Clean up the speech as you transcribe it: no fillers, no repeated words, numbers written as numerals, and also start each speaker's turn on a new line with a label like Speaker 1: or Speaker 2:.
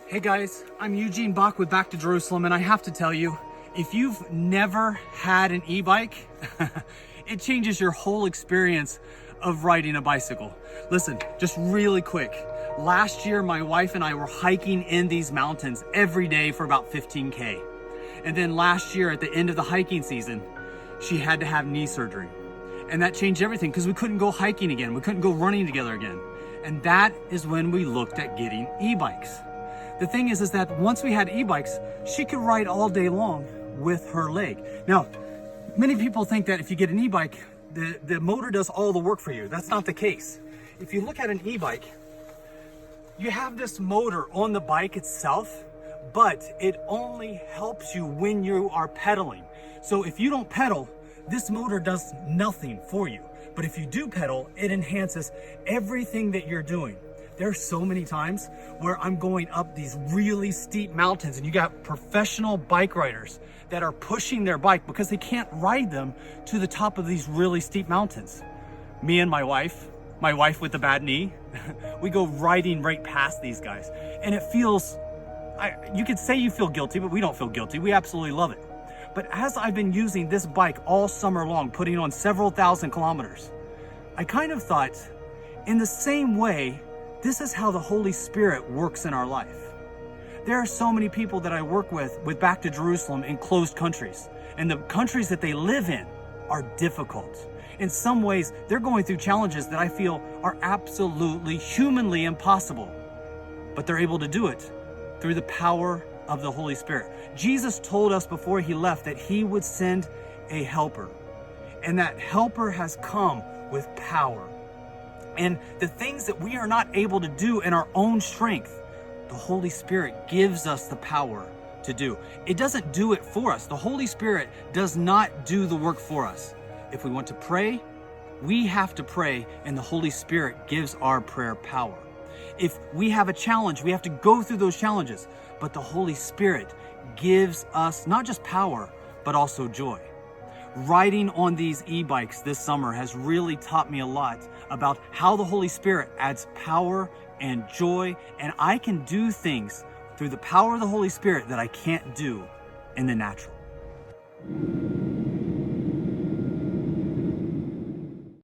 Speaker 1: Hey guys, I'm Eugene Bach with Back to Jerusalem, and I have to tell you, if you've never had an e-bike, it changes your whole experience of riding a bicycle. Listen, just really quick. Last year, my wife and I were hiking in these mountains every day for about 15K. And then last year, at the end of the hiking season, she had to have knee surgery. And that changed everything because we couldn't go hiking again. We couldn't go running together again. And that is when we looked at getting e-bikes. The thing is that once we had e-bikes, she could ride all day long with her leg. Now, many people think that if you get an e-bike, the motor does all the work for you. That's not the case. If you look at an e-bike, you have this motor on the bike itself, but it only helps you when you are pedaling. So if you don't pedal, this motor does nothing for you. But if you do pedal, it enhances everything that you're doing. There are so many times where I'm going up these really steep mountains and you got professional bike riders that are pushing their bike because they can't ride them to the top of these really steep mountains. Me and my wife with the bad knee, we go riding right past these guys. And it feels, you could say you feel guilty, but we don't feel guilty. We absolutely love it. But as I've been using this bike all summer long, putting on several thousand kilometers, I kind of thought, in the same way, this is how the Holy Spirit works in our life. There are so many people that I work with Back to Jerusalem in closed countries, and the countries that they live in are difficult. In some ways, they're going through challenges that I feel are absolutely humanly impossible, but they're able to do it through the power of the Holy Spirit. Jesus told us before he left that he would send a helper, and that helper has come with power. And the things that we are not able to do in our own strength, the Holy Spirit gives us the power to do. It doesn't do it for us. The Holy Spirit does not do the work for us. If we want to pray, we have to pray, and the Holy Spirit gives our prayer power. If we have a challenge, we have to go through those challenges. But the Holy Spirit gives us not just power, but also joy. Riding on these e-bikes this summer has really taught me a lot about how the Holy Spirit adds power and joy, and I can do things through the power of the Holy Spirit that I can't do in the natural.